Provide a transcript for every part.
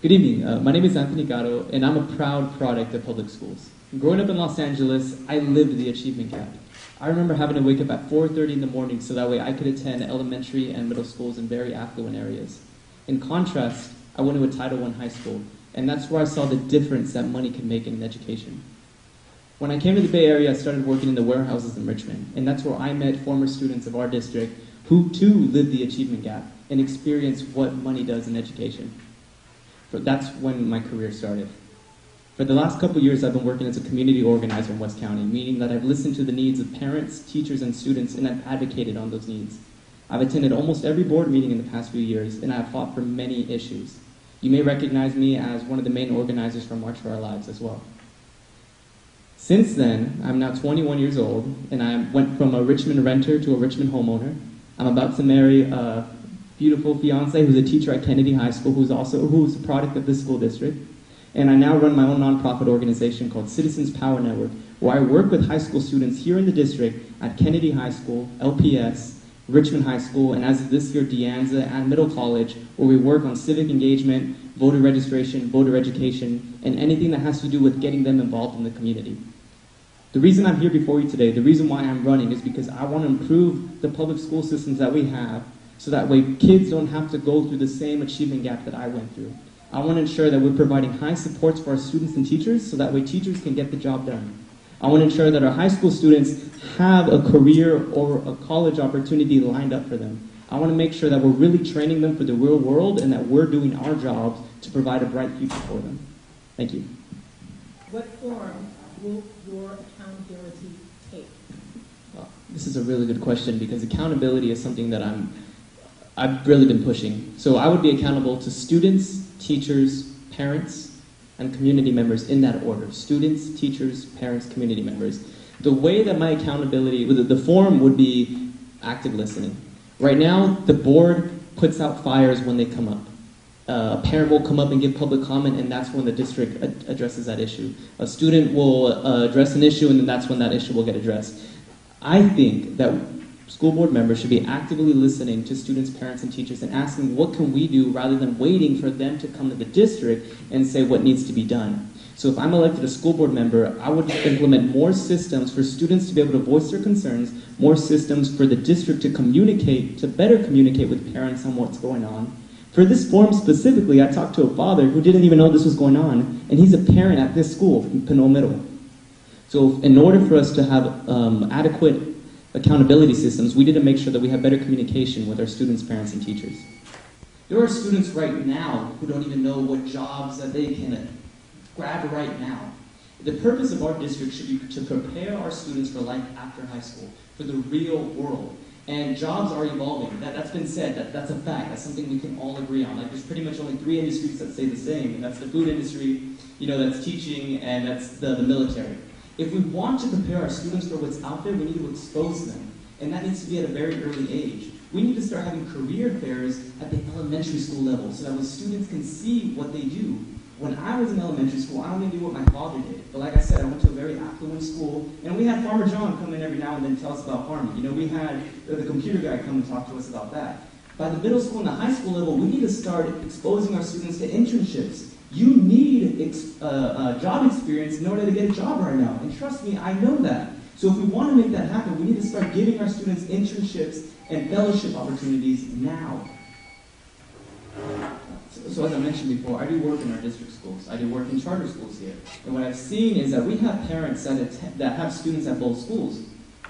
Good evening. My name is Anthony Gatto, and I'm a proud product of public schools. Growing up in Los Angeles, I lived the achievement gap. I remember having to wake up at 4:30 in the morning so that way I could attend elementary and middle schools in very affluent areas. In contrast, I went to a Title I high school, and that's where I saw the difference that money can make in education. When I came to the Bay Area, I started working in the warehouses in Richmond, and that's where I met former students of our district who too lived the achievement gap and experienced what money does in education. That's when my career started. For the last couple years, I've been working as a community organizer in West County, meaning that I've listened to the needs of parents, teachers, and students, and I've advocated on those needs. I've attended almost every board meeting in the past few years, and I've fought for many issues. You may recognize me as one of the main organizers for March for Our Lives as well. Since then, I'm now 21 years old, and I went from a Richmond renter to a Richmond homeowner. I'm about to marry a beautiful fiance who's a teacher at Kennedy High School, who's a product of this school district. And I now run my own nonprofit organization called Citizens Power Network, where I work with high school students here in the district at Kennedy High School, LPS, Richmond High School, and as of this year, De Anza and Middle College, where we work on civic engagement, voter registration, voter education, and anything that has to do with getting them involved in the community. The reason I'm here before you today, the reason why I'm running, is because I want to improve the public school systems that we have so that way kids don't have to go through the same achievement gap that I went through. I want to ensure that we're providing high supports for our students and teachers so that way teachers can get the job done. I want to ensure that our high school students have a career or a college opportunity lined up for them. I want to make sure that we're really training them for the real world and that we're doing our jobs to provide a bright future for them. Thank you. What form will your accountability take? This is a really good question because accountability is something that I've really been pushing. So I would be accountable to students, teachers, parents, and community members in that order. Students, teachers, parents, community members. The way that my accountability, the form would be active listening. Right now, the board puts out fires when they come up. A parent will come up and give public comment, and that's when the district addresses that issue. A student will address an issue, and then that's when that issue will get addressed. I think that school board members should be actively listening to students, parents, and teachers and asking what can we do rather than waiting for them to come to the district and say what needs to be done. So if I'm elected a school board member, I would implement more systems for students to be able to voice their concerns, more systems for the district to communicate, to better communicate with parents on what's going on. For this forum specifically, I talked to a father who didn't even know this was going on, and he's a parent at this school, in Pinole Middle. So in order for us to have adequate accountability systems, we need to make sure that we have better communication with our students, parents, and teachers. There are students right now who don't even know what jobs that they can grab right now. The purpose of our district should be to prepare our students for life after high school, for the real world. And jobs are evolving. That's been said. That's a fact. That's something we can all agree on. Like, there's pretty much only 3 industries that stay the same, and that's the food industry, that's teaching, and that's the military. If we want to prepare our students for what's out there, we need to expose them. And that needs to be at a very early age. We need to start having career fairs at the elementary school level so that when students can see what they do. When I was in elementary school, I only knew what my father did. But like I said, I went to a very affluent school, and we had Farmer John come in every now and then and tell us about farming. We had the computer guy come and talk to us about that. By the middle school and the high school level, we need to start exposing our students to internships. You need job experience in order to get a job right now. And trust me, I know that. So if we want to make that happen, we need to start giving our students internships and fellowship opportunities now. So as I mentioned before, I do work in our district schools. I do work in charter schools here. And what I've seen is that we have parents that have students at both schools.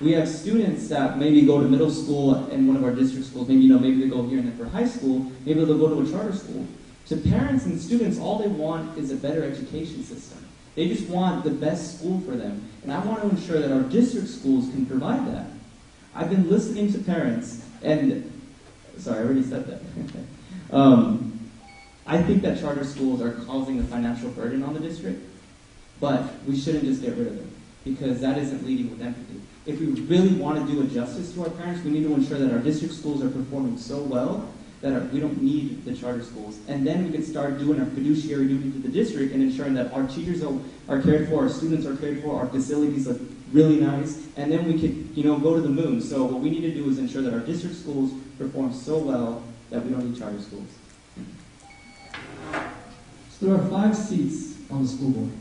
We have students that maybe go to middle school in one of our district schools. Maybe they go here and then for high school. Maybe they'll go to a charter school. To parents and students, all they want is a better education system. They just want the best school for them. And I want to ensure that our district schools can provide that. I've been listening to parents, and sorry, I already said that. I think that charter schools are causing a financial burden on the district, but we shouldn't just get rid of them because that isn't leading with empathy. If we really want to do a justice to our parents, we need to ensure that our district schools are performing so well that we don't need the charter schools. And then we can start doing our fiduciary duty to the district and ensuring that our teachers are cared for, our students are cared for, our facilities look really nice, and then we could go to the moon. So what we need to do is ensure that our district schools perform so well that we don't need charter schools. So there are 5 seats on the school board.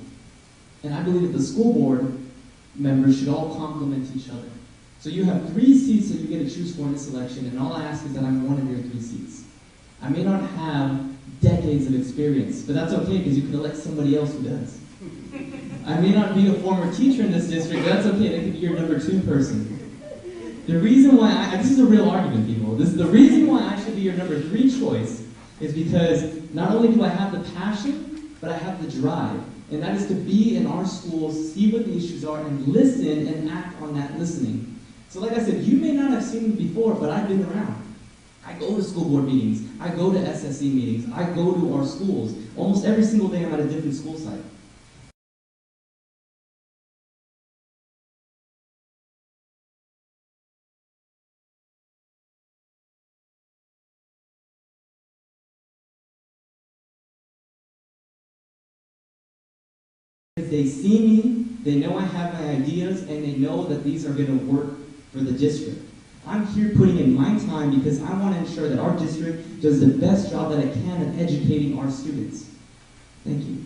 And I believe that the school board members should all complement each other. So you have 3 seats that you get to choose for in this election, and all I ask is that I'm one of your 3 seats. I may not have decades of experience, but that's okay because you could elect somebody else who does. I may not be a former teacher in this district, but that's okay, that could be your number 2 person. The reason why this is a real argument, people. The reason why I should be your number 3 choice is because not only do I have the passion, but I have the drive. And that is to be in our schools, see what the issues are, and listen and act on that listening. So like I said, you may not have seen me before, but I've been around. I go to school board meetings. I go to SSE meetings. I go to our schools. Almost every single day I'm at a different school site. If they see me, they know I have my ideas, and they know that these are going to work for the district. I'm here putting in my time because I want to ensure that our district does the best job that it can at educating our students. Thank you.